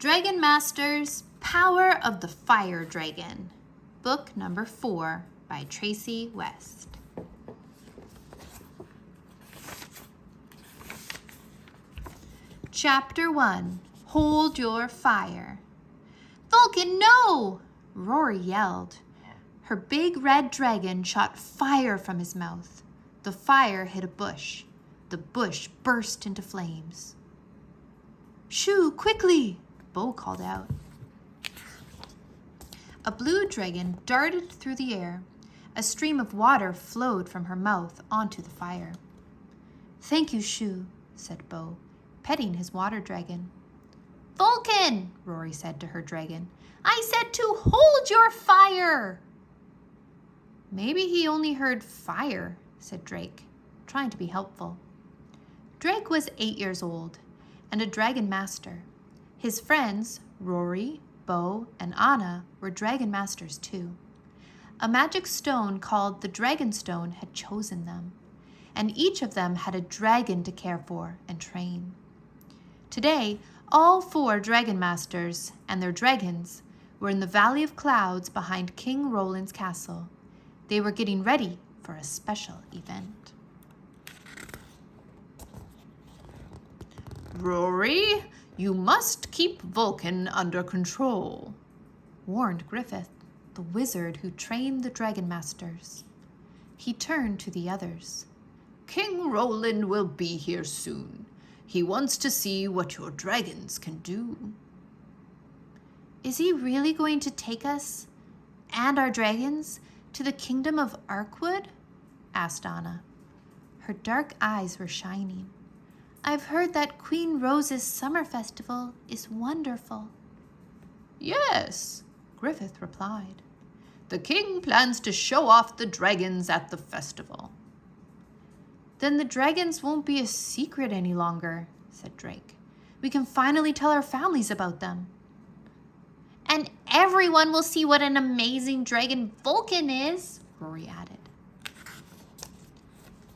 Dragon Masters, Power of the Fire Dragon, book number 4 by Tracey West. Chapter 1, Hold Your Fire. Vulcan, no! Rory yelled. Her big red dragon shot fire from his mouth. The fire hit a bush. The bush burst into flames. Shoo, quickly! Bo called out. A blue dragon darted through the air. A stream of water flowed from her mouth onto the fire. Thank you, Shoo, said Bo, petting his water dragon. Vulcan, Rory said to her dragon, I said to hold your fire. Maybe he only heard fire, said Drake, trying to be helpful. Drake was 8 years old and a dragon master. His friends, Rory, Bo, and Anna, were dragon masters too. A magic stone called the Dragon Stone had chosen them, and each of them had a dragon to care for and train. Today, all 4 dragon masters and their dragons were in the Valley of Clouds behind King Roland's castle. They were getting ready for a special event. Rory, you must keep Vulcan under control, warned Griffith, the wizard who trained the dragon masters. He turned to the others. King Roland will be here soon. He wants to see what your dragons can do. Is he really going to take us and our dragons to the kingdom of Arkwood? Asked Anna. Her dark eyes were shining. I've heard that Queen Rose's summer festival is wonderful. Yes, Griffith replied. The king plans to show off the dragons at the festival. Then the dragons won't be a secret any longer, said Drake. We can finally tell our families about them. And everyone will see what an amazing dragon Vulcan is, Rory added.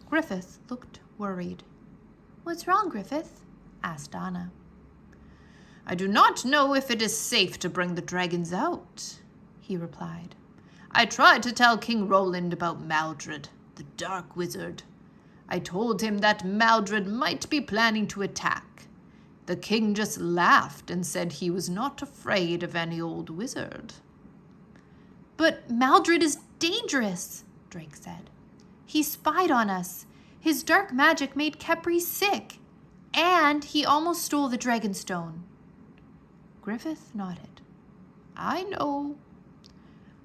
Griffith looked worried. What's wrong, Griffith? Asked Anna. I do not know if it is safe to bring the dragons out, he replied. I tried to tell King Roland about Maldrid, the dark wizard. I told him that Maldrid might be planning to attack. The king just laughed and said he was not afraid of any old wizard. But Maldrid is dangerous, Drake said. He spied on us. His dark magic made Khepri sick, and he almost stole the dragon stone. Griffith nodded. I know.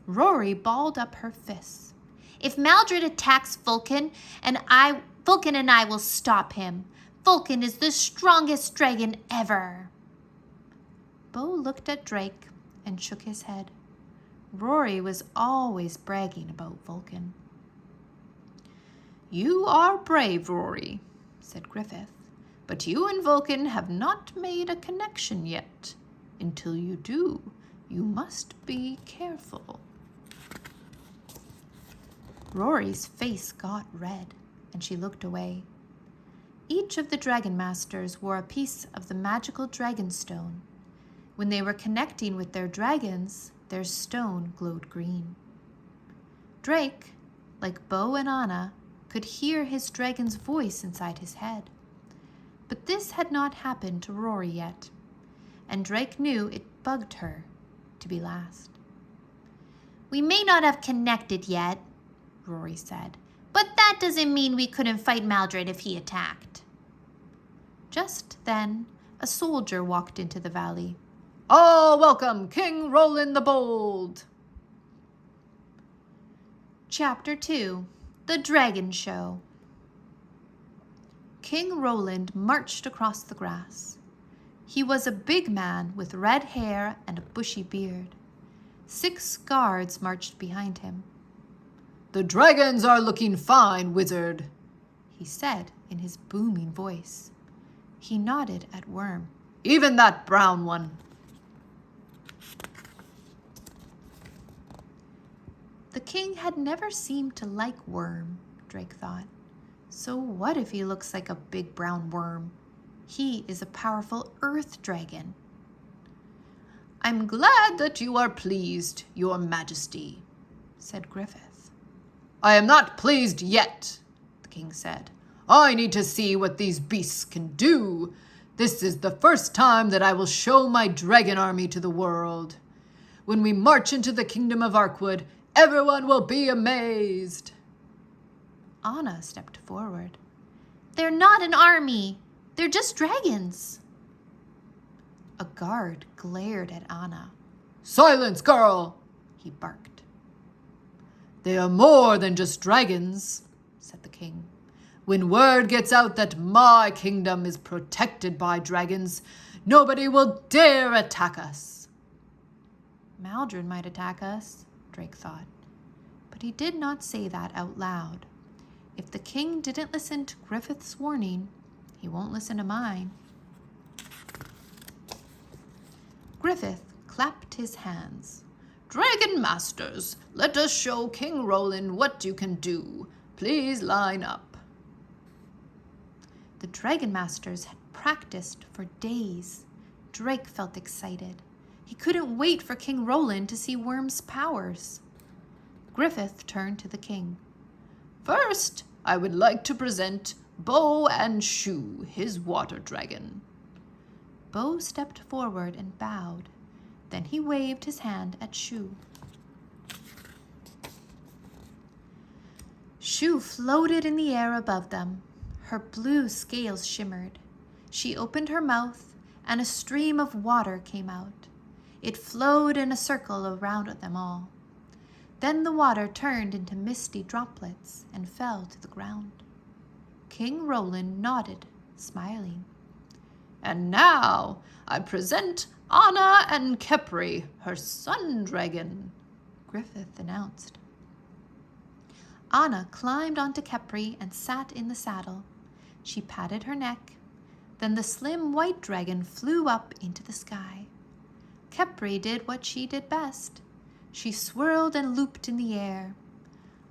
Rory balled up her fists. If Maldrid attacks Vulcan and I will stop him. Vulcan is the strongest dragon ever. Bo looked at Drake and shook his head. Rory was always bragging about Vulcan. You are brave, Rory, said Griffith, but you and Vulcan have not made a connection yet. Until you do, you must be careful. Rory's face got red, and she looked away. Each of the dragon masters wore a piece of the magical dragon stone. When they were connecting with their dragons, their stone glowed green. Drake, like Bo and Anna, could hear his dragon's voice inside his head. But this had not happened to Rory yet, and Drake knew it bugged her to be last. We may not have connected yet, Rory said, but that doesn't mean we couldn't fight Maldrid if he attacked. Just then, a soldier walked into the valley. Oh, welcome, King Roland the Bold! Chapter 2, The Dragon Show. King Roland marched across the grass. He was a big man with red hair and a bushy beard. 6 guards marched behind him. The dragons are looking fine, wizard, he said in his booming voice. He nodded at Worm. Even that brown one. The king had never seemed to like Worm, Drake thought. So what if he looks like a big brown worm? He is a powerful earth dragon. I'm glad that you are pleased, your majesty, said Griffith. I am not pleased yet, the king said. I need to see what these beasts can do. This is the first time that I will show my dragon army to the world. When we march into the kingdom of Arkwood, everyone will be amazed. Anna stepped forward. They're not an army. They're just dragons. A guard glared at Anna. Silence, girl, he barked. They are more than just dragons, said the king. When word gets out that my kingdom is protected by dragons, nobody will dare attack us. Maldrid might attack us, Drake thought, but he did not say that out loud. If the king didn't listen to Griffith's warning, he won't listen to mine. Griffith clapped his hands. Dragon masters, let us show King Roland what you can do. Please line up. The dragon masters had practiced for days. Drake felt excited. He couldn't wait for King Roland to see Worm's powers. Griffith turned to the king. First, I would like to present Bo and Shu, his water dragon. Bo stepped forward and bowed. Then he waved his hand at Shu. Shu floated in the air above them. Her blue scales shimmered. She opened her mouth, and a stream of water came out. It flowed in a circle around them all. Then the water turned into misty droplets and fell to the ground. King Roland nodded, smiling. And now I present Anna and Kepri, her sun dragon, Griffith announced. Anna climbed onto Kepri and sat in the saddle. She patted her neck. Then the slim white dragon flew up into the sky. Kepri did what she did best. She swirled and looped in the air.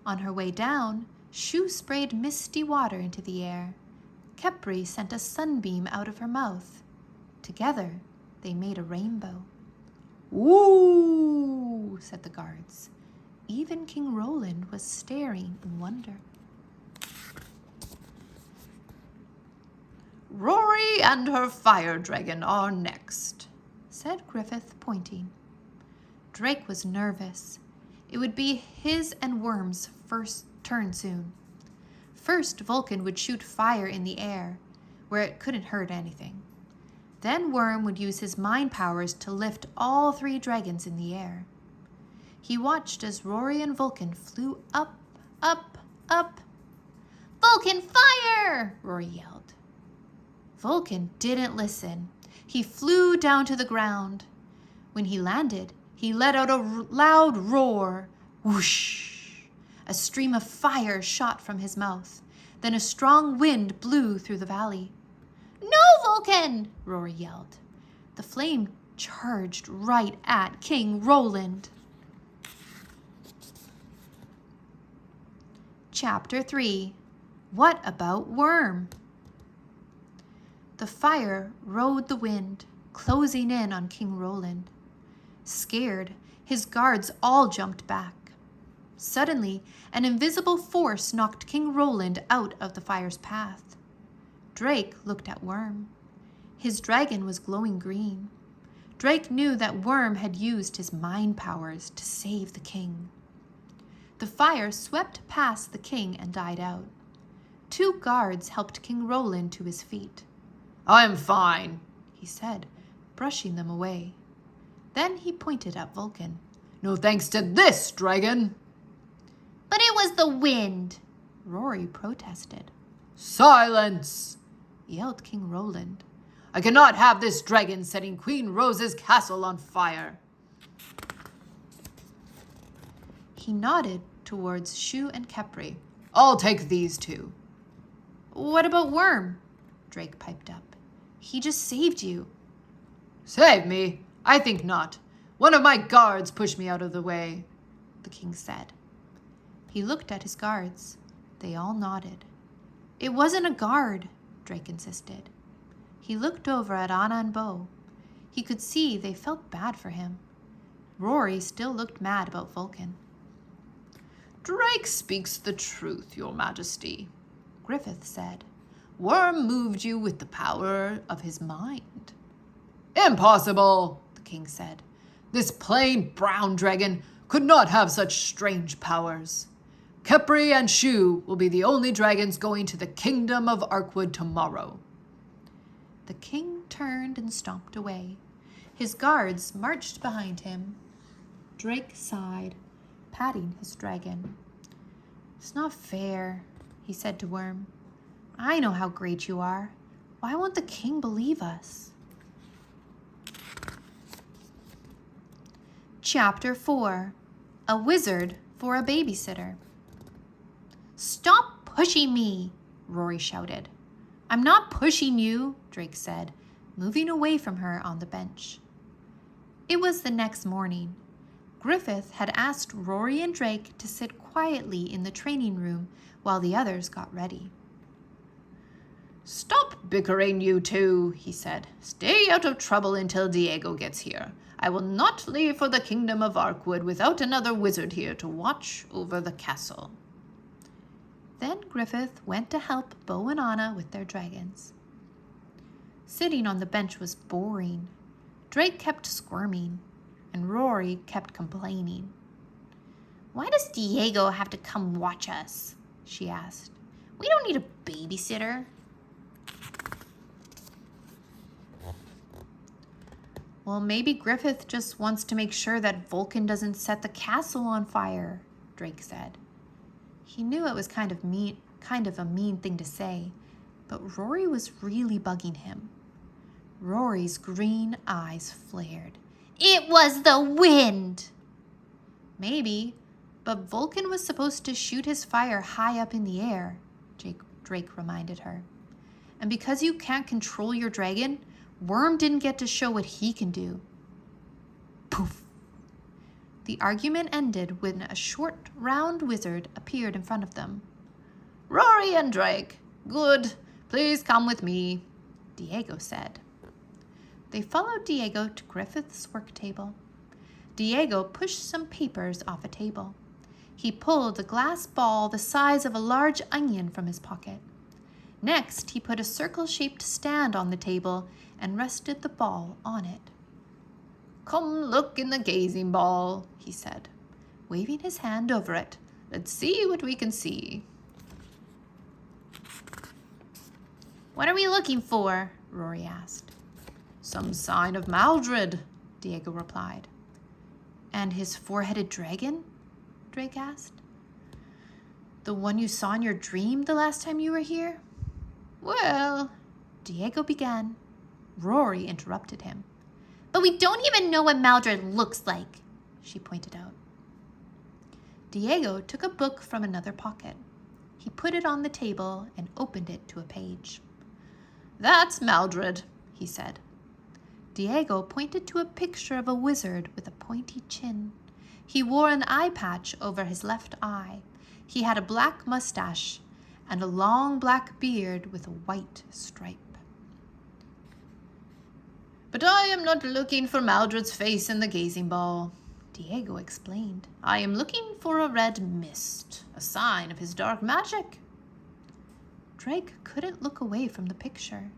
On her way down, Shu sprayed misty water into the air. Kepri sent a sunbeam out of her mouth. Together, they made a rainbow. Ooh, said the guards. Even King Roland was staring in wonder. Rory and her fire dragon are next, said Griffith, pointing. Drake was nervous. It would be his and Worm's first turn soon. First, Vulcan would shoot fire in the air, where it couldn't hurt anything. Then Worm would use his mind powers to lift all three dragons in the air. He watched as Rory and Vulcan flew up, up, up. Vulcan, fire! Rory yelled. Vulcan didn't listen. He flew down to the ground. When he landed, he let out a loud roar. Whoosh! A stream of fire shot from his mouth. Then a strong wind blew through the valley. No, Vulcan! Rory yelled. The flame charged right at King Roland. Chapter 3. What about Worm? The fire rode the wind, closing in on King Roland. Scared, his guards all jumped back. Suddenly, an invisible force knocked King Roland out of the fire's path. Drake looked at Worm. His dragon was glowing green. Drake knew that Worm had used his mind powers to save the king. The fire swept past the king and died out. Two guards helped King Roland to his feet. I'm fine, he said, brushing them away. Then he pointed at Vulcan. No thanks to this dragon. But it was the wind, Rory protested. Silence, yelled King Roland. I cannot have this dragon setting Queen Rose's castle on fire. He nodded towards Shu and Kepri. I'll take these two. What about Worm? Drake piped up. He just saved you. Save me? I think not. One of my guards pushed me out of the way, the king said. He looked at his guards. They all nodded. It wasn't a guard, Drake insisted. He looked over at Anna and Bo. He could see they felt bad for him. Rory still looked mad about Vulcan. Drake speaks the truth, Your Majesty, Griffith said. Worm moved you with the power of his mind. Impossible, the king said. This plain brown dragon could not have such strange powers. Kepri and Shu will be the only dragons going to the kingdom of Arkwood tomorrow. The king turned and stomped away. His guards marched behind him. Drake sighed, patting his dragon. It's not fair, he said to Worm. I know how great you are. Why won't the king believe us? Chapter 4. A Wizard for a Babysitter. Stop pushing me, Rory shouted. I'm not pushing you, Drake said, moving away from her on the bench. It was the next morning. Griffith had asked Rory and Drake to sit quietly in the training room while the others got ready. Stop bickering, you two, he said. Stay out of trouble until Diego gets here. I will not leave for the kingdom of Arkwood without another wizard here to watch over the castle. Then Griffith went to help Bo and Anna with their dragons. Sitting on the bench was boring. Drake kept squirming, and Rory kept complaining. Why does Diego have to come watch us? She asked. We don't need a babysitter. Well, maybe Griffith just wants to make sure that Vulcan doesn't set the castle on fire, Drake said. He knew it was kind of a mean thing to say, but Rory was really bugging him. Rory's green eyes flared. It was the wind! Maybe, but Vulcan was supposed to shoot his fire high up in the air, Drake reminded her. And because you can't control your dragon, Worm didn't get to show what he can do. Poof! The argument ended when a short, round wizard appeared in front of them. Rory and Drake, good. Please come with me, Diego said. They followed Diego to Griffith's work table. Diego pushed some papers off a table. He pulled a glass ball the size of a large onion from his pocket. Next, he put a circle-shaped stand on the table and rested the ball on it. Come look in the gazing ball, he said, waving his hand over it. Let's see what we can see. What are we looking for? Rory asked. Some sign of Maldrid, Diego replied. And his four-headed dragon? Drake asked. The one you saw in your dream the last time you were here? Well, Diego began. Rory interrupted him. But we don't even know what Maldrid looks like, she pointed out. Diego took a book from another pocket. He put it on the table and opened it to a page. That's Maldrid, he said. Diego pointed to a picture of a wizard with a pointy chin. He wore an eye patch over his left eye. He had a black mustache and a long black beard with a white stripe. But I am not looking for Maldred's face in the gazing ball, Diego explained. I am looking for a red mist, a sign of his dark magic. Drake couldn't look away from the picture.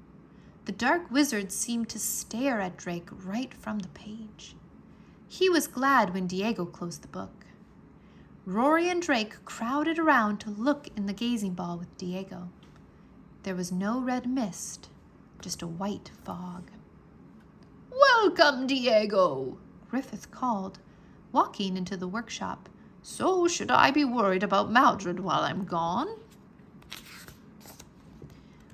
The dark wizard seemed to stare at Drake right from the page. He was glad when Diego closed the book. Rory and Drake crowded around to look in the gazing ball with Diego. There was no red mist, just a white fog. Welcome, Diego, Griffith called, walking into the workshop. So should I be worried about Maldrid while I'm gone?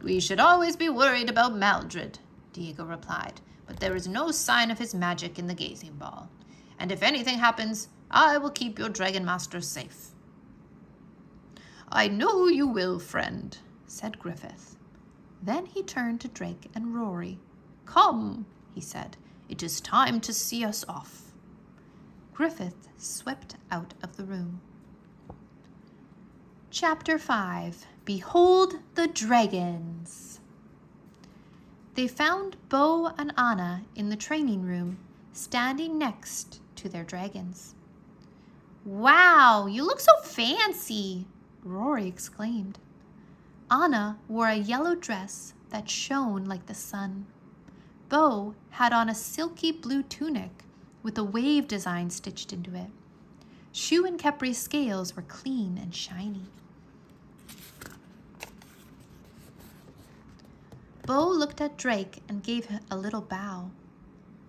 We should always be worried about Maldrid, Diego replied, but there is no sign of his magic in the gazing ball. And if anything happens, I will keep your dragon master safe. I know you will, friend, said Griffith. Then he turned to Drake and Rory. Come, he said, it is time to see us off. Griffith swept out of the room. Chapter 5. Behold the Dragons. They found Bo and Anna in the training room, standing next to their dragons. "Wow, you look so fancy," Rory exclaimed. Anna wore a yellow dress that shone like the sun. Bo had on a silky blue tunic with a wave design stitched into it. Shu and Kepri's scales were clean and shiny. Bo looked at Drake and gave him a little bow.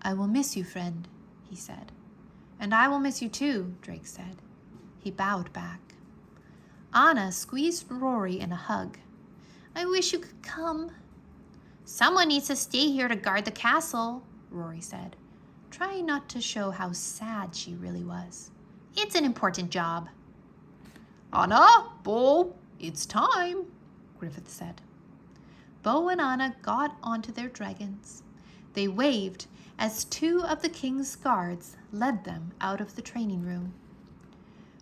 "I will miss you, friend," he said. "And I will miss you too," Drake said. He bowed back. Anna squeezed Rory in a hug. "I wish you could come." "Someone needs to stay here to guard the castle," Rory said, trying not to show how sad she really was. "It's an important job." "Anna, Bo, it's time," Griffith said. Bo and Anna got onto their dragons. They waved as two of the king's guards led them out of the training room.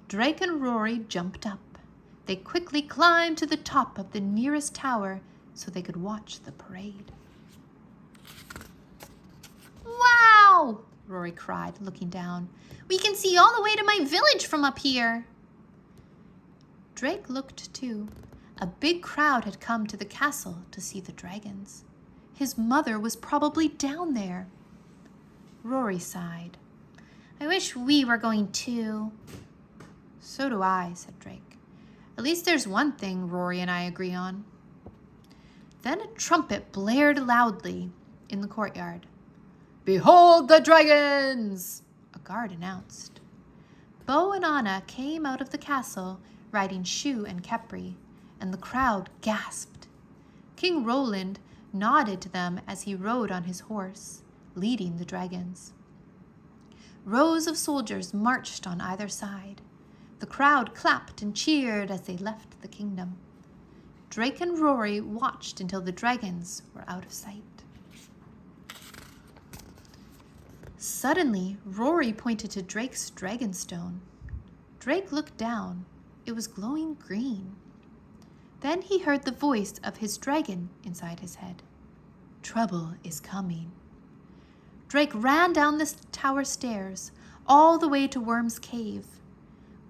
Drake and Rory jumped up. They quickly climbed to the top of the nearest tower so they could watch the parade. "Wow!" Rory cried, looking down. "We can see all the way to my village from up here." Drake looked too. A big crowd had come to the castle to see the dragons. His mother was probably down there. Rory sighed. "I wish we were going too." "So do I," said Drake. "At least there's one thing Rory and I agree on." Then a trumpet blared loudly in the courtyard. "Behold the dragons!" a guard announced. Bo and Anna came out of the castle riding Shu and Kepri, and the crowd gasped. King Roland nodded to them as he rode on his horse, leading the dragons. Rows of soldiers marched on either side. The crowd clapped and cheered as they left the kingdom. Drake and Rory watched until the dragons were out of sight. Suddenly, Rory pointed to Drake's dragonstone. Drake looked down. It was glowing green. Then he heard the voice of his dragon inside his head. "Trouble is coming." Drake ran down the tower stairs, all the way to Worm's cave.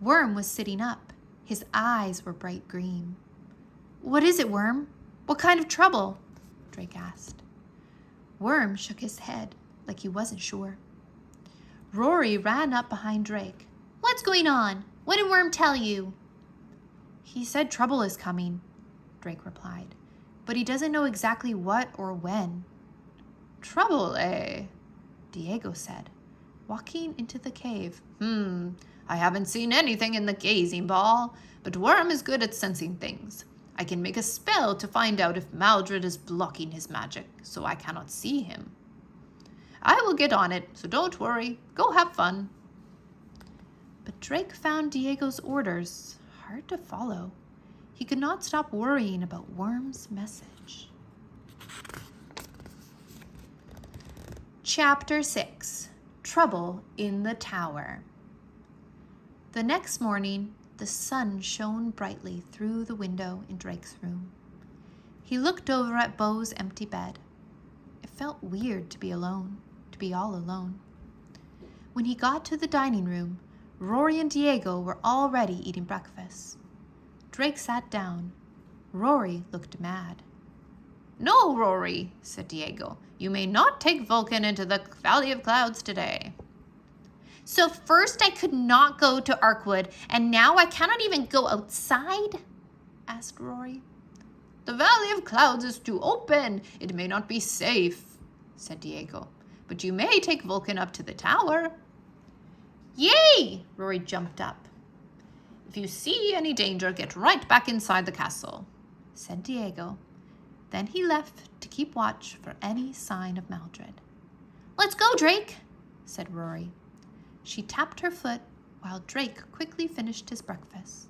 Worm was sitting up. His eyes were bright green. "What is it, Worm? What kind of trouble?" Drake asked. Worm shook his head like he wasn't sure. Rory ran up behind Drake. "What's going on? What did Worm tell you?" "He said trouble is coming," Drake replied, "but he doesn't know exactly what or when." "Trouble, eh?" Diego said, walking into the cave. I haven't seen anything in the gazing ball, but Worm is good at sensing things. I can make a spell to find out if Maldrid is blocking his magic, so I cannot see him. I will get on it, so don't worry. Go have fun." But Drake found Diego's orders hard to follow. He could not stop worrying about Worm's message. Chapter 6. Trouble in the Tower. The next morning, the sun shone brightly through the window in Drake's room. He looked over at Bo's empty bed. It felt weird to be alone, to be all alone. When he got to the dining room, Rory and Diego were already eating breakfast. Drake sat down. Rory looked mad. "No, Rory," said Diego. "You may not take Vulcan into the Valley of Clouds today." "So first I could not go to Arkwood, and now I cannot even go outside?" asked Rory. "The Valley of Clouds is too open. It may not be safe," said Diego. "But you may take Vulcan up to the tower." "Yay!" Rory jumped up. "If you see any danger, get right back inside the castle," said Diego. Then he left to keep watch for any sign of Maldrid. "Let's go, Drake," said Rory. She tapped her foot while Drake quickly finished his breakfast.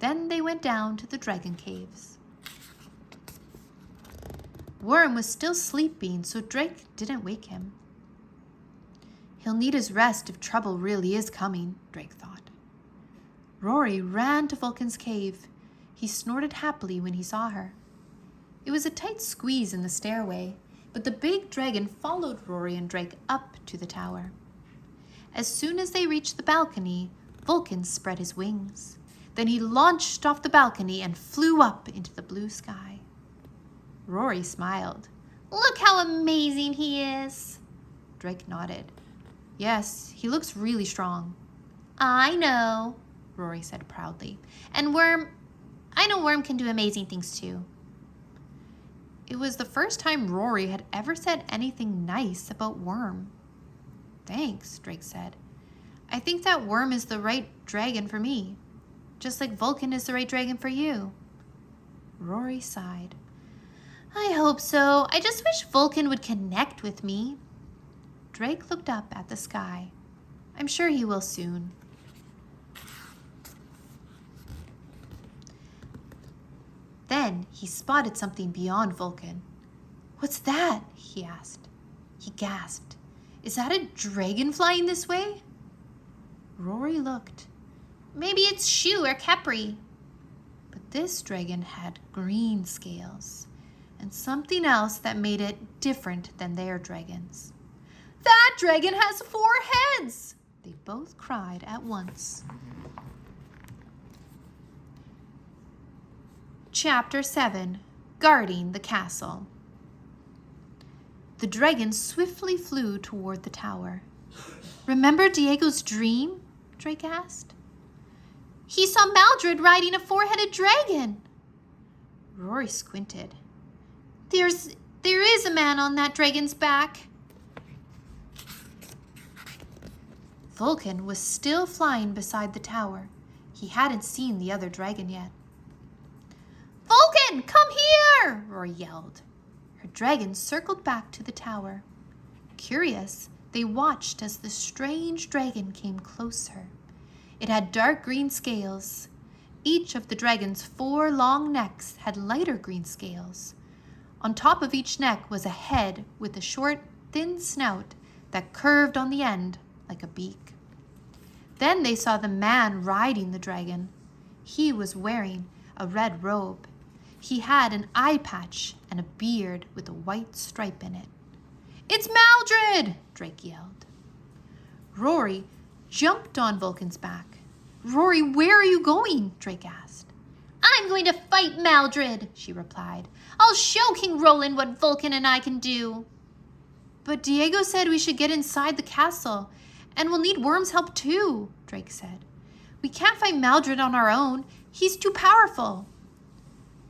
Then they went down to the dragon caves. Worm was still sleeping, so Drake didn't wake him. He'll need his rest if trouble really is coming, Drake thought. Rory ran to Vulcan's cave. He snorted happily when he saw her. It was a tight squeeze in the stairway. but the big dragon followed Rory and Drake up to the tower. As soon as they reached the balcony, Vulcan spread his wings. Then he launched off the balcony and flew up into the blue sky. Rory smiled. "Look how amazing he is." Drake nodded. "Yes, he looks really strong." "I know," Rory said proudly. "And I know Worm can do amazing things too." It was the first time Rory had ever said anything nice about Worm. "Thanks," Drake said. "I think that Worm is the right dragon for me, just like Vulcan is the right dragon for you." Rory sighed. "I hope so. I just wish Vulcan would connect with me." Drake looked up at the sky. "I'm sure he will soon." Then he spotted something beyond Vulcan. "What's that?" he asked. He gasped. "Is that a dragon flying this way?" Rory looked. "Maybe it's Shu or Kepri." But this dragon had green scales and something else that made it different than their dragons. "That dragon has 4 heads!" They both cried at once. Chapter 7. Guarding the Castle. The dragon swiftly flew toward the tower. "Remember Diego's dream?" Drake asked. "He saw Maldrid riding a 4-headed dragon." Rory squinted. There is a man on that dragon's back." Vulcan was still flying beside the tower. He hadn't seen the other dragon yet. "Vulcan, come here!" Rory yelled. Her dragon circled back to the tower. Curious, they watched as the strange dragon came closer. It had dark green scales. Each of the dragon's 4 long necks had lighter green scales. On top of each neck was a head with a short, thin snout that curved on the end like a beak. Then they saw the man riding the dragon. He was wearing a red robe. He had an eye patch and a beard with a white stripe in it. "It's Maldrid!" Drake yelled. Rory jumped on Vulcan's back. "Rory, where are you going?" Drake asked. "I'm going to fight Maldrid," she replied. "I'll show King Roland what Vulcan and I can do." "But Diego said we should get inside the castle, and we'll need Worm's help too," Drake said. "We can't fight Maldrid on our own. He's too powerful."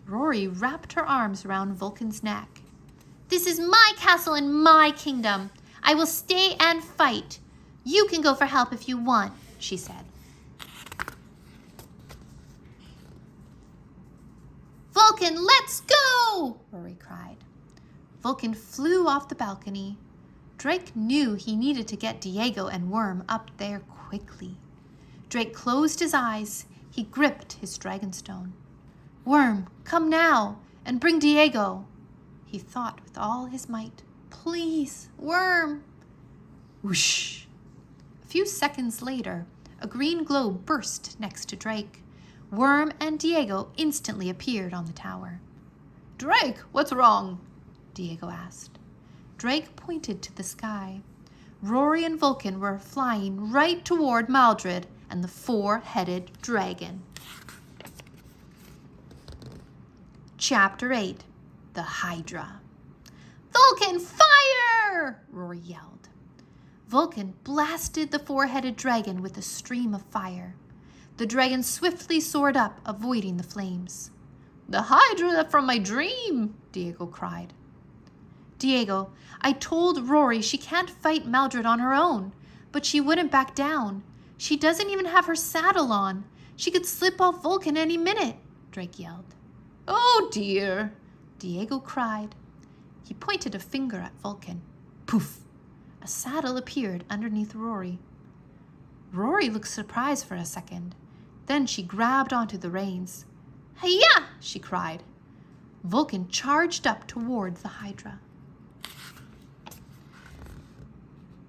Rory wrapped her arms around Vulcan's neck. "This is my castle and my kingdom. I will stay and fight. You can go for help if you want," she said. "Vulcan, let's go!" Rory cried. Vulcan flew off the balcony. Drake knew he needed to get Diego and Worm up there quickly. Drake closed his eyes. He gripped his dragonstone. "Worm, come now and bring Diego." He thought with all his might. "Please, Worm." Whoosh! A few seconds later, a green globe burst next to Drake. Worm and Diego instantly appeared on the tower. "Drake, what's wrong?" Diego asked. Drake pointed to the sky. Rory and Vulcan were flying right toward Maldrid and the 4-headed dragon. Chapter 8. The Hydra. "Vulcan, fire!" Rory yelled. Vulcan blasted the 4-headed dragon with a stream of fire. The dragon swiftly soared up, avoiding the flames. "The Hydra from my dream!" Diego cried. "Diego, I told Rory she can't fight Maldrid on her own, but she wouldn't back down. She doesn't even have her saddle on. She could slip off Vulcan any minute," Drake yelled. "Oh dear," Diego cried. He pointed a finger at Vulcan. Poof! A saddle appeared underneath Rory. Rory looked surprised for a second. Then she grabbed onto the reins. "Hi-ya!" she cried. Vulcan charged up toward the Hydra.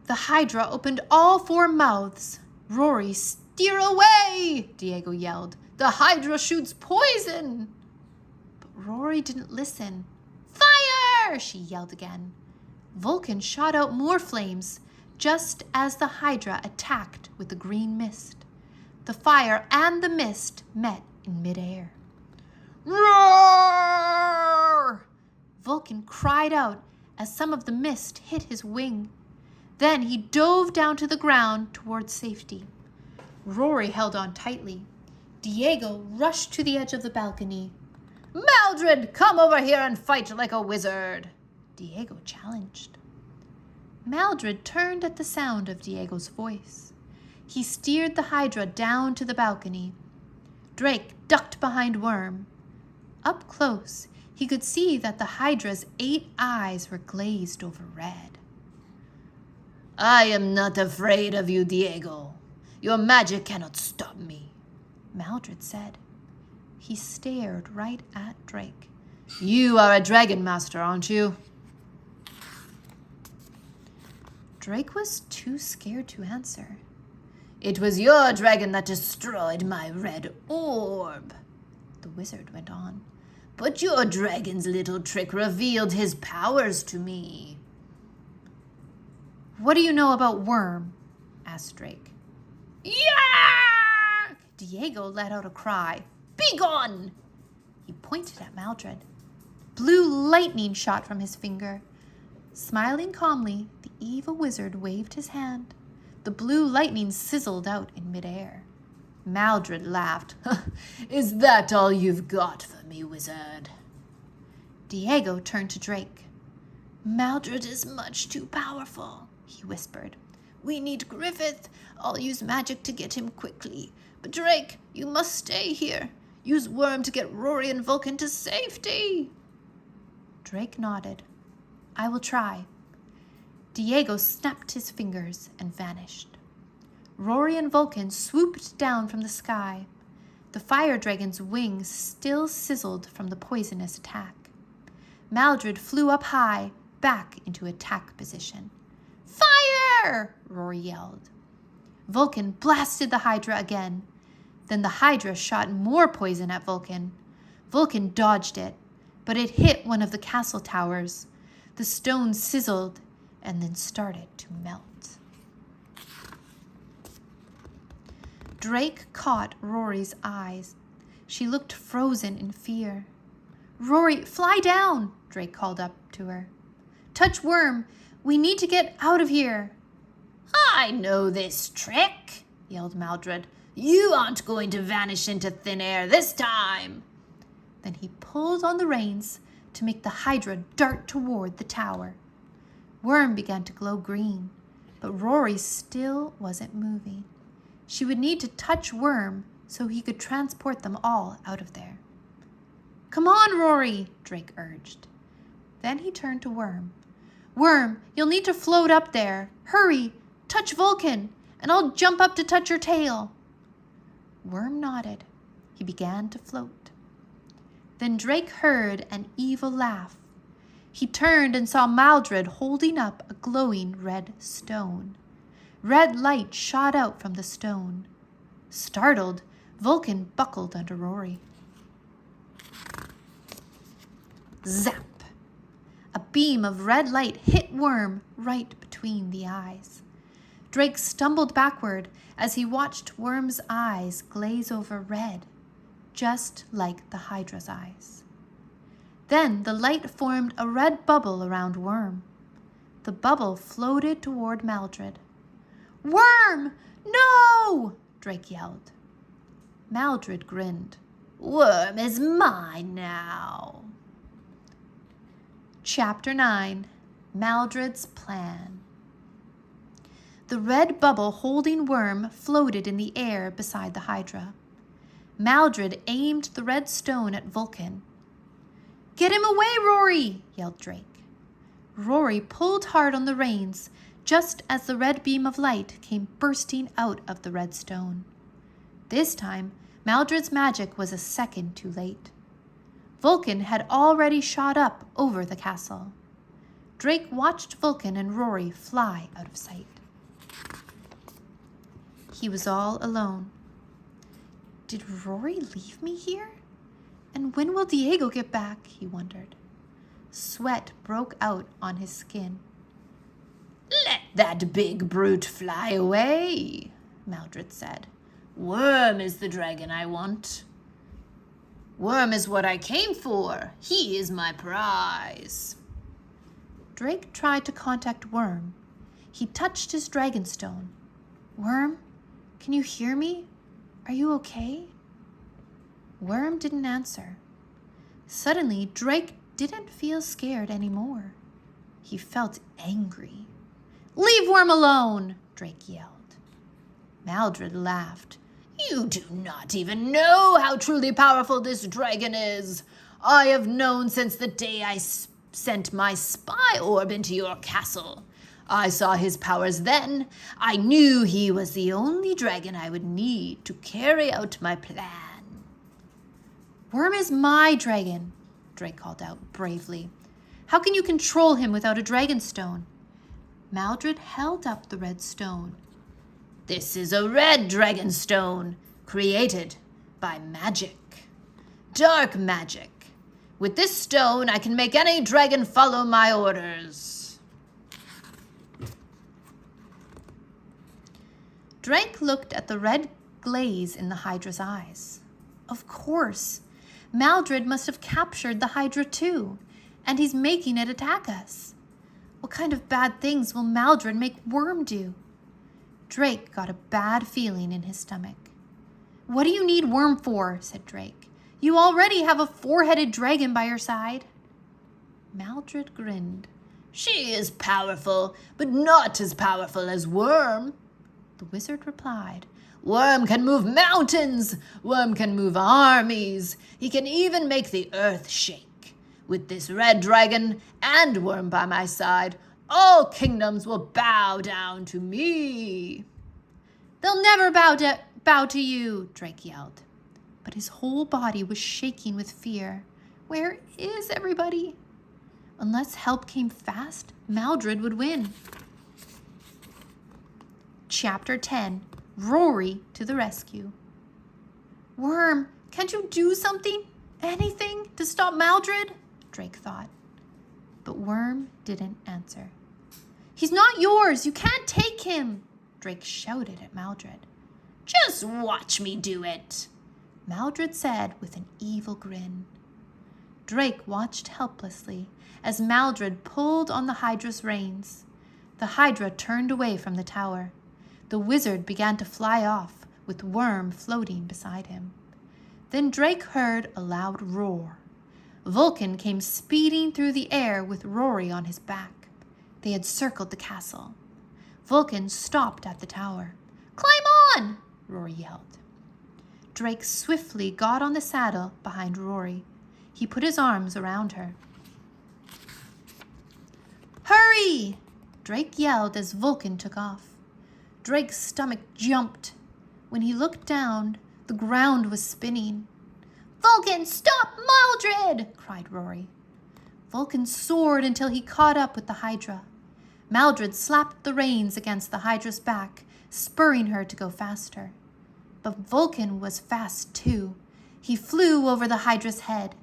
The Hydra opened all 4 mouths. "Rory, steer away!" Diego yelled. "The Hydra shoots poison!" But Rory didn't listen. "Fire!" she yelled again. Vulcan shot out more flames just as the Hydra attacked with the green mist. The fire and the mist met in midair. Roar! Vulcan cried out as some of the mist hit his wing. Then he dove down to the ground towards safety. Rory held on tightly. Diego rushed to the edge of the balcony. Maldrid, come over here and fight like a wizard, Diego challenged. Maldrid turned at the sound of Diego's voice. He steered the Hydra down to the balcony. Drake ducked behind Worm. Up close, he could see that the Hydra's 8 eyes were glazed over red. I am not afraid of you, Diego. Your magic cannot stop me, Maldrid said. He stared right at Drake. You are a dragon master, aren't you? Drake was too scared to answer. It was your dragon that destroyed my red orb, the wizard went on. But your dragon's little trick revealed his powers to me. What do you know about Worm? Asked Drake. Yeah! Diego let out a cry. Be gone! He pointed at Maldred. Blue lightning shot from his finger. Smiling calmly, the evil wizard waved his hand. The blue lightning sizzled out in midair. Maldred laughed. Is that all you've got for me, wizard? Diego turned to Drake. Maldred is much too powerful, he whispered. We need Griffith. I'll use magic to get him quickly. But Drake, you must stay here. Use Worm to get Rory and Vulcan to safety. Drake nodded. I will try. Diego snapped his fingers and vanished. Rory and Vulcan swooped down from the sky. The fire dragon's wings still sizzled from the poisonous attack. Maldred flew up high, back into attack position. Fire! Rory yelled. Vulcan blasted the Hydra again. Then the Hydra shot more poison at Vulcan. Vulcan dodged it, but it hit one of the castle towers. The stone sizzled and then started to melt. Drake caught Rory's eyes. She looked frozen in fear. Rory, fly down, Drake called up to her. Touch Worm. We need to get out of here. I know this trick, yelled Maldred. You aren't going to vanish into thin air this time. Then he pulled on the reins to make the Hydra dart toward the tower. Worm began to glow green, but Rory still wasn't moving. She would need to touch Worm so he could transport them all out of there. Come on, Rory, Drake urged. Then he turned to Worm. Worm, you'll need to float up there. Hurry, touch Vulcan, and I'll jump up to touch your tail. Worm nodded. He began to float. Then Drake heard an evil laugh. He turned and saw Maldred holding up a glowing red stone. Red light shot out from the stone. Startled, Vulcan buckled under Rory. Zap! A beam of red light hit Worm right between the eyes. Drake stumbled backward as he watched Worm's eyes glaze over red, just like the Hydra's eyes. Then the light formed a red bubble around Worm. The bubble floated toward Maldred. Worm! No! Drake yelled. Maldred grinned. Worm is mine now. Chapter 9. Maldred's Plan. The red bubble holding Worm floated in the air beside the Hydra. Maldred aimed the red stone at Vulcan. Get him away, Rory! Yelled Drake. Rory pulled hard on the reins just as the red beam of light came bursting out of the red stone. This time, Maldred's magic was a second too late. Vulcan had already shot up over the castle. Drake watched Vulcan and Rory fly out of sight. He was all alone. Did Rory leave me here? And when will Diego get back? He wondered. Sweat broke out on his skin. that big brute fly away, Maldrid said. Worm is the dragon I want. Worm is what I came for. He is my prize. Drake tried to contact Worm. He touched his dragonstone. Worm, can you hear me? Are you okay? Worm didn't answer. Suddenly, Drake didn't feel scared anymore. He felt angry. Leave Worm alone, Drake yelled. Maldrid laughed. You do not even know how truly powerful this dragon is. I have known since the day I sent my spy orb into your castle. I saw his powers then. I knew he was the only dragon I would need to carry out my plan. Worm is my dragon, Drake called out bravely. How can you control him without a dragonstone? Maldrid held up the red stone. This is a red dragonstone, created by magic. Dark magic. With this stone, I can make any dragon follow my orders. Drake looked at the red glaze in the Hydra's eyes. Of course, Maldrid must have captured the Hydra too, and he's making it attack us. What kind of bad things will Maldrid make Worm do? Drake got a bad feeling in his stomach. What do you need Worm for? Said Drake. You already have a four-headed dragon by your side. Maldrid grinned. She is powerful, but not as powerful as Worm. The wizard replied, Worm can move mountains. Worm can move armies. He can even make the earth shake. With this red dragon and Worm by my side, all kingdoms will bow down to me. They'll never bow to you, Drake yelled. But his whole body was shaking with fear. Where is everybody? Unless help came fast, Maldrid would win. Chapter 10, Rory to the rescue. Worm, can't you do something? Anything to stop Maldrid? Drake thought. But Worm didn't answer. He's not yours. You can't take him, Drake shouted at Maldrid. Just watch me do it, Maldrid said with an evil grin. Drake watched helplessly as Maldrid pulled on the Hydra's reins. The Hydra turned away from the tower. The wizard began to fly off, with Worm floating beside him. Then Drake heard a loud roar. Vulcan came speeding through the air with Rory on his back. They had circled the castle. Vulcan stopped at the tower. Climb on! Rory yelled. Drake swiftly got on the saddle behind Rory. He put his arms around her. Hurry! Drake yelled as Vulcan took off. Drake's stomach jumped. When he looked down, the ground was spinning. Vulcan, stop Maldrid! Cried Rory. Vulcan soared until he caught up with the Hydra. Maldrid slapped the reins against the Hydra's back, spurring her to go faster. But Vulcan was fast too. He flew over the Hydra's head.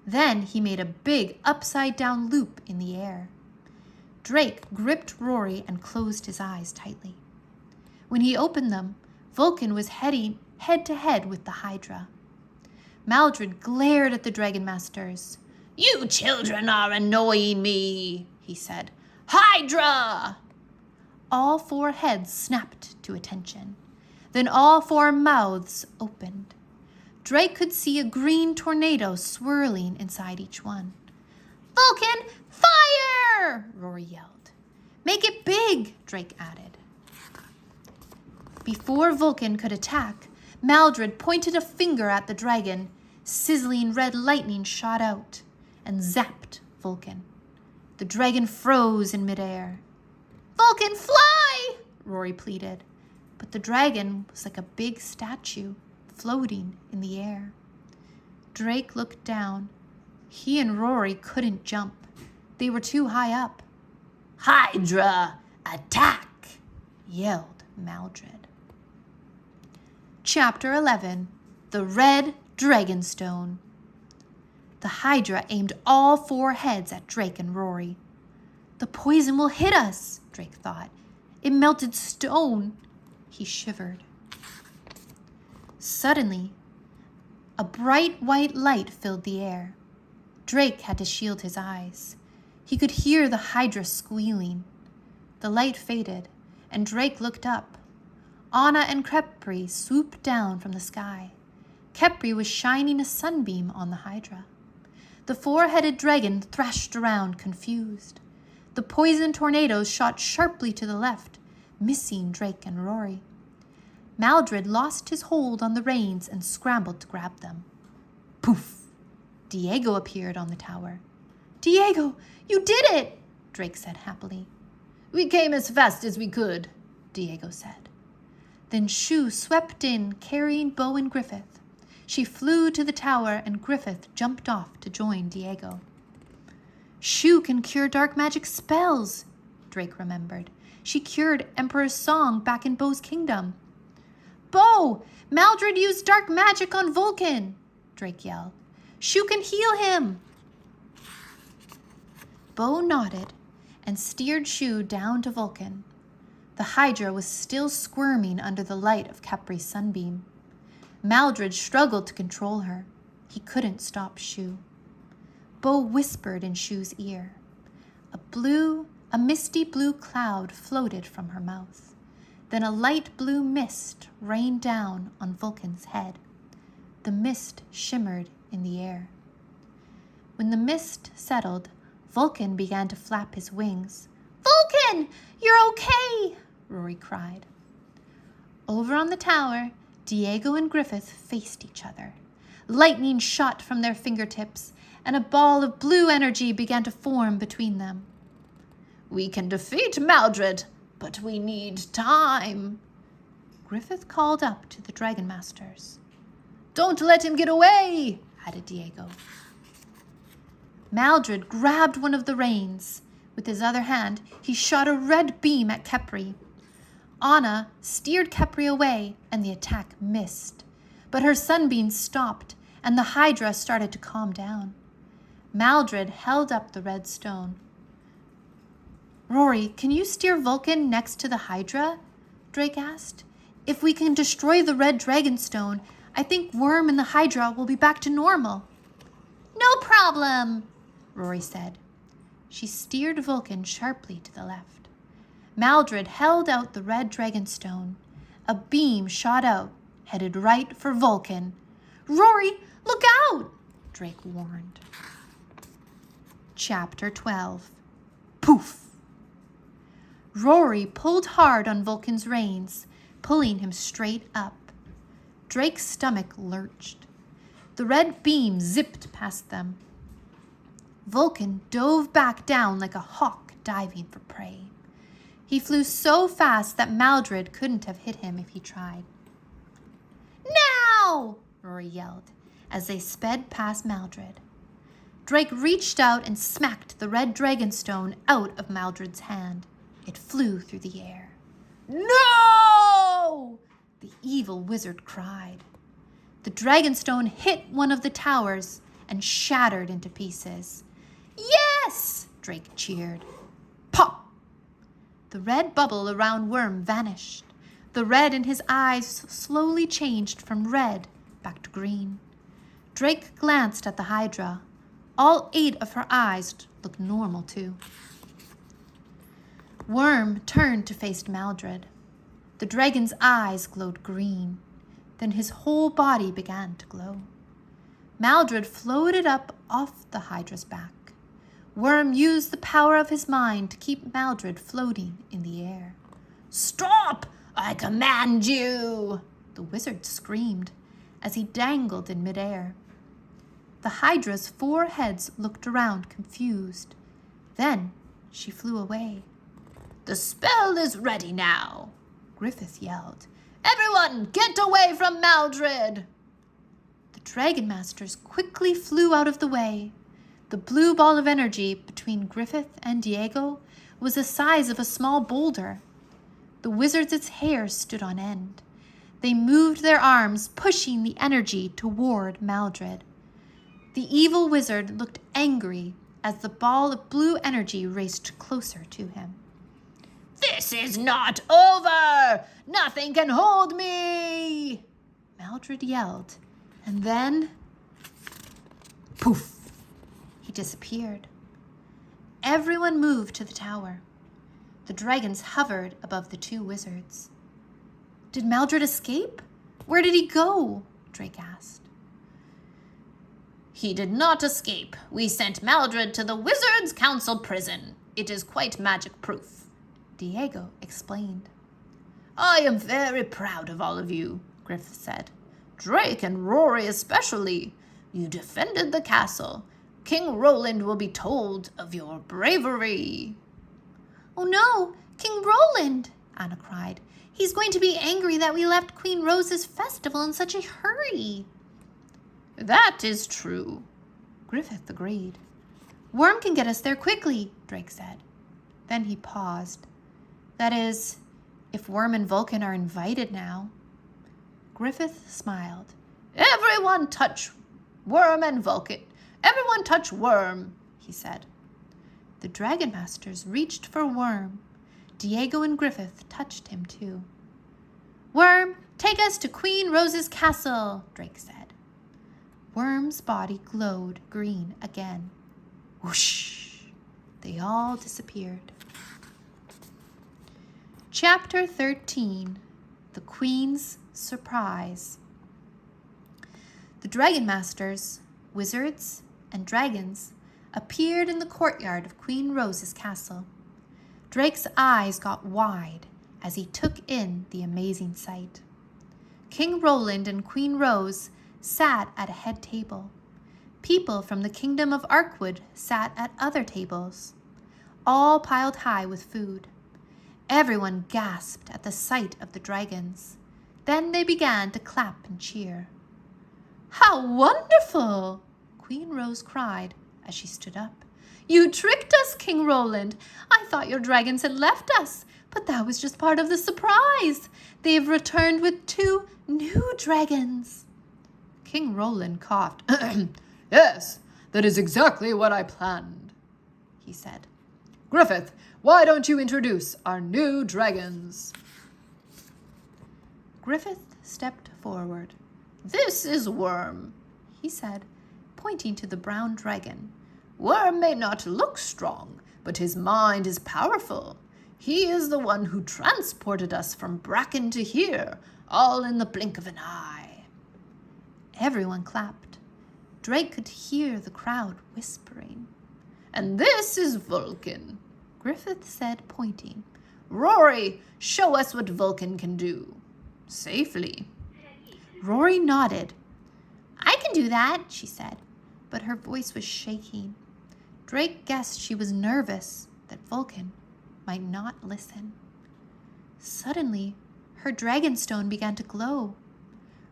Then he made a big upside-down loop in the air. Drake gripped Rory and closed his eyes tightly. When he opened them, Vulcan was heading head-to-head with the Hydra. Maldrid glared at the Dragon Masters. You children are annoying me, he said. Hydra! All four heads snapped to attention. Then all four mouths opened. Drake could see a green tornado swirling inside each one. Vulcan, fire! Rory yelled. Make it big, Drake added. Before Vulcan could attack, Maldrid pointed a finger at the dragon. Sizzling red lightning shot out and zapped Vulcan. The dragon froze in midair. Vulcan, fly! Rory pleaded. But the dragon was like a big statue floating in the air. Drake looked down. He and Rory couldn't jump. They were too high up. Hydra, attack! Yelled Maldrid. Chapter 11, The Red Dragonstone. The Hydra aimed all four heads at Drake and Rory. The poison will hit us, Drake thought. It melted stone. He shivered. Suddenly, a bright white light filled the air. Drake had to shield his eyes. He could hear the Hydra squealing. The light faded, and Drake looked up. Anna and Khepri swooped down from the sky. Khepri was shining a sunbeam on the Hydra. The four-headed dragon thrashed around, confused. The poison tornadoes shot sharply to the left, missing Drake and Rory. Maldrid lost his hold on the reins and scrambled to grab them. Poof! Diego appeared on the tower. Diego, you did it, Drake said happily. We came as fast as we could, Diego said. Then Shu swept in, carrying Bo and Griffith. She flew to the tower, and Griffith jumped off to join Diego. Shu can cure dark magic spells, Drake remembered. She cured Emperor's Song back in Bo's kingdom. Bo, Maldrid used dark magic on Vulcan, Drake yelled. Shu can heal him. Bo nodded and steered Shu down to Vulcan. The Hydra was still squirming under the light of Khepri's sunbeam. Maldrid struggled to control her. He couldn't stop Shu. Bo whispered in Shu's ear. A misty blue cloud floated from her mouth. Then a light blue mist rained down on Vulcan's head. The mist shimmered in the air. When the mist settled, Vulcan began to flap his wings. Vulcan, you're okay, Rory cried. Over on the tower, Diego and Griffith faced each other. Lightning shot from their fingertips, and a ball of blue energy began to form between them. We can defeat Maldrid, but we need time, Griffith called up to the Dragon Masters. Don't let him get away, added Diego. Maldrid grabbed one of the reins. With his other hand, he shot a red beam at Khepri. Anna steered Khepri away, and the attack missed. But her sunbeam stopped, and the Hydra started to calm down. Maldrid held up the red stone. Rory, can you steer Vulcan next to the Hydra? Drake asked. If we can destroy the red dragon stone, I think Worm and the Hydra will be back to normal. No problem, Rory said. She steered Vulcan sharply to the left. Maldrid held out the red dragon stone. A beam shot out, headed right for Vulcan. Rory, look out, Drake warned. Chapter 12. Poof! Rory pulled hard on Vulcan's reins, pulling him straight up. Drake's stomach lurched. The red beam zipped past them. Vulcan dove back down like a hawk diving for prey. He flew so fast that Maldrid couldn't have hit him if he tried. Now! Rory yelled as they sped past Maldrid. Drake reached out and smacked the red dragonstone out of Maldrid's hand. It flew through the air. No! The evil wizard cried. The dragonstone hit one of the towers and shattered into pieces. Yes! Drake cheered. Pop! The red bubble around Worm vanished. The red in his eyes slowly changed from red back to green. Drake glanced at the Hydra. All 8 of her eyes looked normal, too. Worm turned to face Maldrid. The dragon's eyes glowed green. Then his whole body began to glow. Maldrid floated up off the Hydra's back. Worm used the power of his mind to keep Maldrid floating in the air. Stop! I command you! The wizard screamed as he dangled in midair. The Hydra's 4 heads looked around confused. Then she flew away. The spell is ready now, Griffith yelled. Everyone, get away from Maldrid! The Dragon Masters quickly flew out of the way. The blue ball of energy between Griffith and Diego was the size of a small boulder. The wizard's hair stood on end. They moved their arms, pushing the energy toward Maldrid. The evil wizard looked angry as the ball of blue energy raced closer to him. This is not over! Nothing can hold me! Maldrid yelled, and then, poof, he disappeared. Everyone moved to the tower. The dragons hovered above the two wizards. Did Maldrid escape? Where did he go? Drake asked. He did not escape. We sent Maldrid to the Wizards' Council prison. It is quite magic proof, Diego explained. I am very proud of all of you, Griffith said. Drake and Rory especially. You defended the castle. King Roland will be told of your bravery. Oh no, King Roland, Anna cried. He's going to be angry that we left Queen Rose's festival in such a hurry. That is true, Griffith agreed. Worm can get us there quickly, Drake said. Then he paused. That is, if Worm and Vulcan are invited now. Griffith smiled. Everyone touch Worm and Vulcan. Everyone touch Worm, he said. The Dragon Masters reached for Worm. Diego and Griffith touched him too. Worm, take us to Queen Rose's castle, Drake said. Worm's body glowed green again. Whoosh! They all disappeared. Chapter 13, The Queen's Surprise. The Dragon Masters, wizards, and dragons appeared in the courtyard of Queen Rose's castle. Drake's eyes got wide as he took in the amazing sight. King Roland and Queen Rose sat at a head table. People from the kingdom of Arkwood sat at other tables, all piled high with food. Everyone gasped at the sight of the dragons. Then they began to clap and cheer. How wonderful! Queen Rose cried as she stood up. You tricked us, King Roland. I thought your dragons had left us, but that was just part of the surprise. They've returned with 2 new dragons. King Roland coughed. Yes, that is exactly what I planned, he said. Griffith, why don't you introduce our new dragons? Griffith stepped forward. This is Worm, he said, pointing to the brown dragon. Worm may not look strong, but his mind is powerful. He is the one who transported us from Bracken to here, all in the blink of an eye. Everyone clapped. Drake could hear the crowd whispering. And this is Vulcan, Griffith said, pointing. Rory, show us what Vulcan can do. Safely. Rory nodded. I can do that, she said, but her voice was shaking. Drake guessed she was nervous that Vulcan might not listen. Suddenly, her dragonstone began to glow.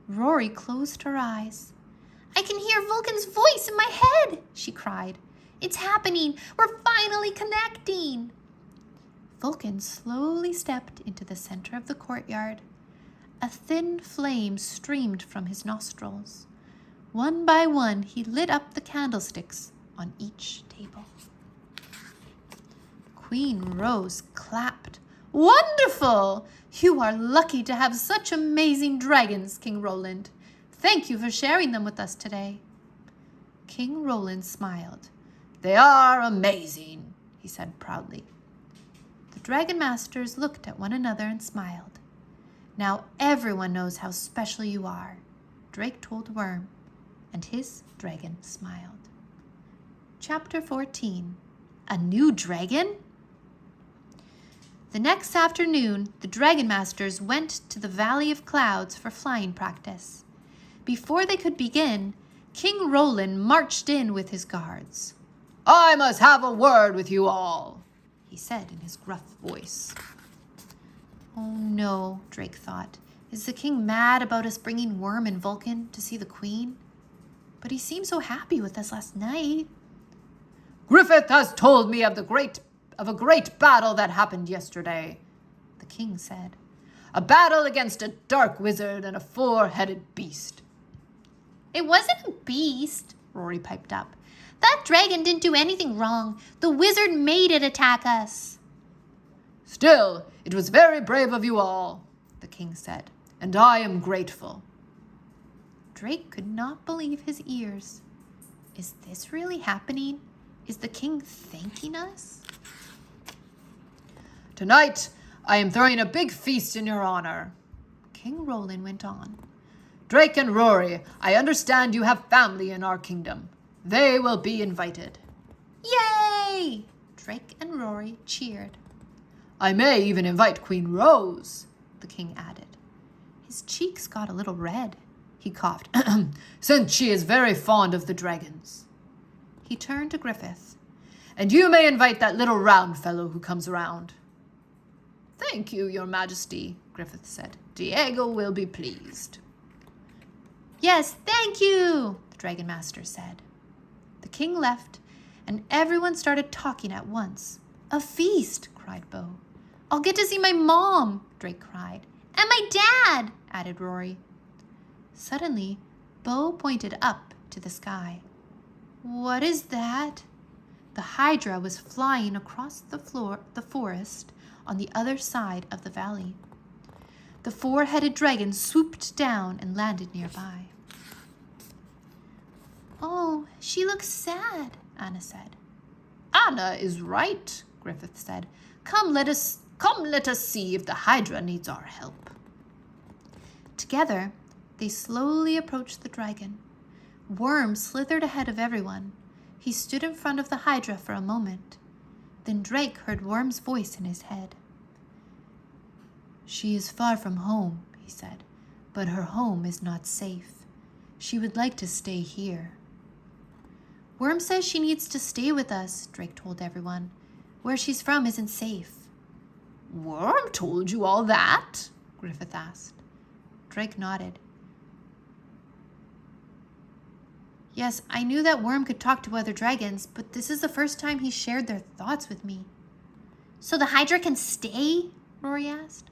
Rory closed her eyes. I can hear Vulcan's voice in my head, she cried. It's happening. We're finally connecting. Vulcan slowly stepped into the center of the courtyard. A thin flame streamed from his nostrils. One by one, he lit up the candlesticks on each table. Queen Rose clapped. Wonderful! You are lucky to have such amazing dragons, King Roland. Thank you for sharing them with us today. King Roland smiled. They are amazing, he said proudly. The Dragon Masters looked at one another and smiled. Now everyone knows how special you are, Drake told Worm, and his dragon smiled. Chapter 14, A New Dragon? The next afternoon, the Dragon Masters went to the Valley of Clouds for flying practice. Before they could begin, King Roland marched in with his guards. I must have a word with you all, he said in his gruff voice. Oh no, Drake thought. Is the king mad about us bringing Worm and Vulcan to see the queen? But he seemed so happy with us last night. Griffith has told me of a great battle that happened yesterday, the king said. A battle against a dark wizard and a 4-headed beast. It wasn't a beast, Rory piped up. That dragon didn't do anything wrong. The wizard made it attack us. Still, it was very brave of you all, the king said, and I am grateful. Drake could not believe his ears. Is this really happening? Is the king thanking us? Tonight, I am throwing a big feast in your honor. King Roland went on. Drake and Rory, I understand you have family in our kingdom. They will be invited. Yay! Drake and Rory cheered. I may even invite Queen Rose, the king added. His cheeks got a little red. He coughed. Since she is very fond of the dragons. He turned to Griffith. And you may invite that little round fellow who comes around. Thank you, your majesty, Griffith said. Diego will be pleased. Yes, thank you, the Dragon Master said. The king left, and everyone started talking at once. A feast, cried Bo. I'll get to see my mom, Drake cried. And my dad, added Rory. Suddenly, Bo pointed up to the sky. What is that? The Hydra was flying across the forest on the other side of the valley. The four-headed dragon swooped down and landed nearby. Oh, she looks sad, Anna said. Anna is right, Griffith said. Come, let us see if the Hydra needs our help. Together, they slowly approached the dragon. Worm slithered ahead of everyone. He stood in front of the Hydra for a moment. Then Drake heard Worm's voice in his head. She is far from home, he said, but her home is not safe. She would like to stay here. Worm says she needs to stay with us, Drake told everyone. Where she's from isn't safe. Worm told you all that? Griffith asked. Drake nodded. Yes, I knew that Worm could talk to other dragons, but this is the first time he shared their thoughts with me. So the Hydra can stay? Rory asked.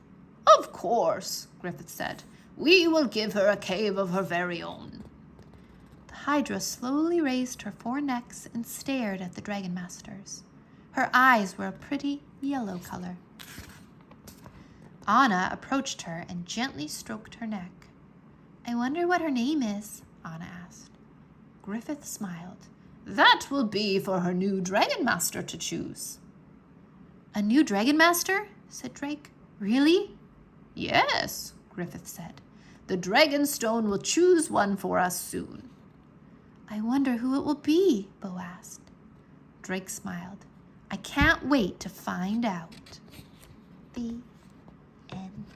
Of course, Griffith said. We will give her a cave of her very own. The Hydra slowly raised her four necks and stared at the Dragon Masters. Her eyes were a pretty yellow color. Anna approached her and gently stroked her neck. I wonder what her name is, Anna asked. Griffith smiled. That will be for her new Dragon Master to choose. A new Dragon Master? Said Drake. Really? Yes, Griffith said. The Dragon Stone will choose one for us soon. I wonder who it will be, Bo asked. Drake smiled. I can't wait to find out. The end.